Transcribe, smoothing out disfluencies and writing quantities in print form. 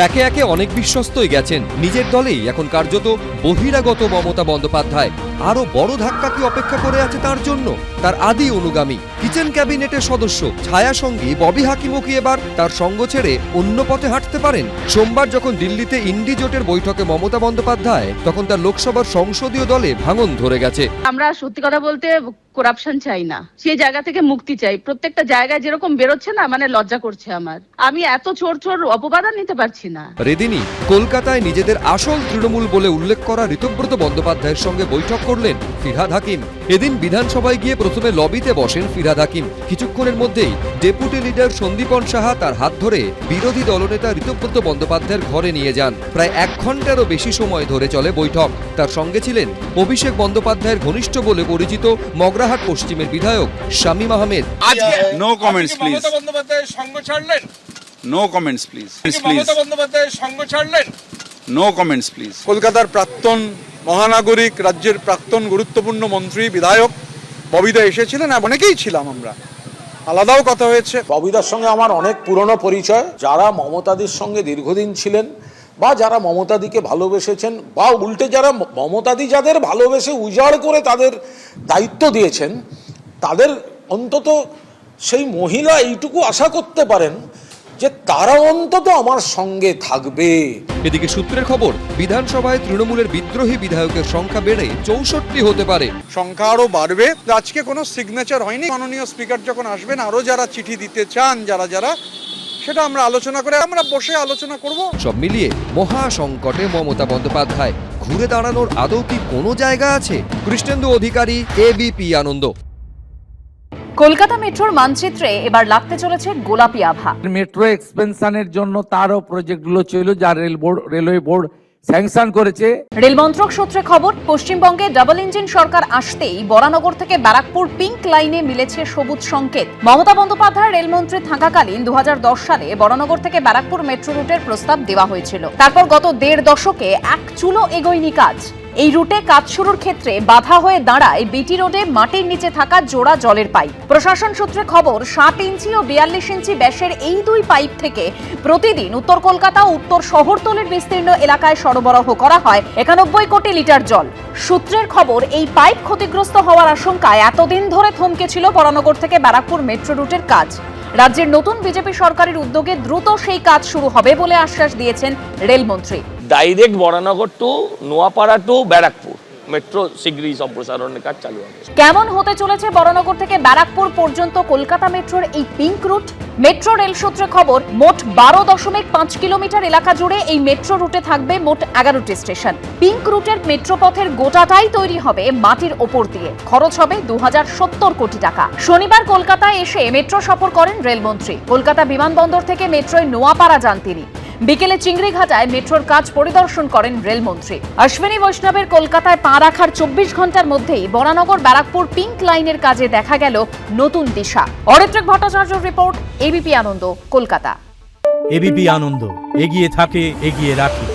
একে একে অনেক বিশ্বস্তই গেছেন, নিজের দলেই এখন কার্যত বহিরাগত মমতা বন্দ্যোপাধ্যায়। আরো বড় ধাক্কা কি অপেক্ষা করে আছে তার জন্য? তার আদি অনুগামী কিচেন ক্যাবিনেটের সদস্য ছায়া সঙ্গী ববি হাকিমও কি এবার তার সঙ্গ ছেড়ে অন্য পথে হাঁটতে পারেন? সোমবার যখন দিল্লিতে ইন্ডি জোটের বৈঠকে মমতা বন্দ্যোপাধ্যায়, তখন তার লোকসভার সংসদীয় দলে ভাঙন ধরে গেছে। আমরা সত্যি কথা বলতে করাপশন চাই না, সেই জায়গা থেকে মুক্তি চাই। প্রত্যেকটা জায়গায় যেরকম বেরোচ্ছে না, মানে লজ্জা করছে আমার। আমি এত ছোট ছোট অপবাদ নিতে পারছি না। রেদিনী কলকাতায় নিজেদের আসল তৃণমূল বলে উল্লেখ করা ঋতব্রত বন্দ্যোপাধ্যায়ের সঙ্গে বৈঠক করলেন ফিরহাদ হাকিম। এদিন বিধানসভায় গিয়ে প্রথমে লবিতে বসেন ফিরহাদ হাকিম। কিছুক্ষণের মধ্যেই ডেপুটি লিডার সন্দীপন সাহা তার হাত ধরে বিরোধী দলনেতা ঋতব্রত বন্দ্যোপাধ্যায়ের ঘরে নিয়ে যান। প্রায় 1 ঘন্টারও বেশি সময় ধরে চলে বৈঠক। তার সঙ্গে ছিলেন অভিষেক বন্দ্যোপাধ্যায়ের ঘনিষ্ঠ বলে পরিচিত মগরাহাট পশ্চিমের বিধায়ক Shamim Ahmed. No comments please. Mamata বন্দ্যোপাধ্যায়ের সঙ্গ ছাড়লেন? No comments please. মমতা বন্দ্যোপাধ্যায়ের সঙ্গ ছাড়লেন? No comments please. কলকাতার প্রাক্তন মহানাগরিক, রাজ্যের প্রাক্তন গুরুত্বপূর্ণ মন্ত্রী, বিধায়ক ববিদা এসেছিলেন, অনেকেই ছিলাম আমরা, আলাদাও কথা হয়েছে। ববিদার সঙ্গে আমার অনেক পুরনো পরিচয়। যারা মমতাদির সঙ্গে দীর্ঘদিন ছিলেন বা যারা মমতাদিকে ভালোবেসেছেন, বা উল্টে যারা মমতাদি যাদের ভালোবেসে উজাড় করে তাদের দায়িত্ব দিয়েছেন, তাদের অন্তত সেই মহিলা এইটুকু আশা করতে পারেন যে তারা অন্তত আমার সঙ্গে থাকবে। এদিকে সূত্রের খবর, বিধানসভায় তৃণমূলের বিদ্রোহী বিধায়কের সংখ্যা বেড়ে 64 হতে পারে। সংখ্যা আরো বাড়বে। আজকে কোনো সিগনেচার হয়নি। মাননীয় স্পিকার যখন আসবেন, আরো যারা চিঠি দিতে চান, যারা সেটা আমরা আলোচনা করে আমরা বসে আলোচনা করব। সব মিলিয়ে মহা সংকটে মমতা বন্দ্যোপাধ্যায়। ঘুরে দাঁড়ানোর আদৌ কি কোনো জায়গা আছে? কৃষ্ণেন্দু অধিকারী, এবিপি আনন্দ। কলকাতা মেট্রোর মানচিত্রে এবার লাগতে চলেছে গোলাপি আভা। মেট্রো এক্সপেনশনের জন্য তারও প্রজেক্টগুলো ছিল, যা রেলওয়ে বোর্ড স্যাংশন করেছে। রেল মন্ত্রক সূত্রে খবর, পশ্চিমবঙ্গে ডাবল ইঞ্জিন সরকার আসতেই বরানগর থেকে ব্যারাকপুর পিঙ্ক লাইনে মিলেছে সবুজ সংকেত। মমতা বন্দ্যোপাধ্যায় রেলমন্ত্রী থাকাকালীন 2010 সালে বরানগর থেকে ব্যারাকপুর মেট্রো রুটের প্রস্তাব দেওয়া হয়েছিল। তারপর গত 1.5 দশকে এক চুলো এগোয়নি কাজ। এই রুটে কাজ শুরুর ক্ষেত্রে বাধা হয়ে দাঁড়ায় বিটি রোডে মাটির নিচে থাকা জোড়া জলের পাইপ। প্রশাসন সূত্রে খবর, 60 ইঞ্চি ও 42 ইঞ্চি ব্যাসের এই 2 পাইপ থেকে প্রতিদিন উত্তর কলকাতা ও উত্তর শহরতলির বিস্তীর্ণ এলাকায় সরবরাহ করা হয় 91 কোটি লিটার জল। সূত্রের খবর, এই পাইপ ক্ষতিগ্রস্ত হওয়ার আশঙ্কায় এতদিন ধরে থমকে ছিল বরানগর থেকে ব্যারাকপুর মেট্রো রুটের কাজ। রাজ্যের নতুন বিজেপি সরকারের উদ্যোগে দ্রুত সেই কাজ শুরু হবে বলে আশ্বাস দিয়েছেন রেলমন্ত্রী। Direct Baranagar to Noapara to Barrackpore metro শীঘ্রই সম্প্রসারণের কাজ চালু হবে। কেমন হতে চলেছে বরানগর থেকে ব্যারাকপুর পর্যন্ত কলকাতা মেট্রোর এই পিঙ্ক রুট? মেট্রো রেল সূত্রে খবর, মোট 12.5 কিলোমিটার এলাকা জুড়ে এই মেট্রো রুটে থাকবে মোট 11টি স্টেশন। পিঙ্ক রুটের মেট্রো পথের গোটাটাই তৈরি হবে মাটির ওপর দিয়ে। খরচ হবে 2070 কোটি টাকা। শনিবার কলকাতায় এসে মেট্রো সফর করেন রেলমন্ত্রী। কলকাতা বিমানবন্দর থেকে মেট্রোয় নোয়াপাড়া যান তিনি। বিকেলে চিংড়িঘাটায় মেট্রোর কাজ পরিদর্শন করেন রেলমন্ত্রী। অশ্বিনী বৈষ্ণবের কলকাতায় পা রাখার 24 ঘন্টার মধ্যেই বরানগর ব্যারাকপুর পিঙ্ক লাইনের কাজে দেখা গেল নতুন দিশা। অরিত্রিক ভট্টাচার্যের রিপোর্ট, এবিপি আনন্দ, কলকাতা। এবিপি আনন্দ, এগিয়ে থাকে, এগিয়ে রাখে।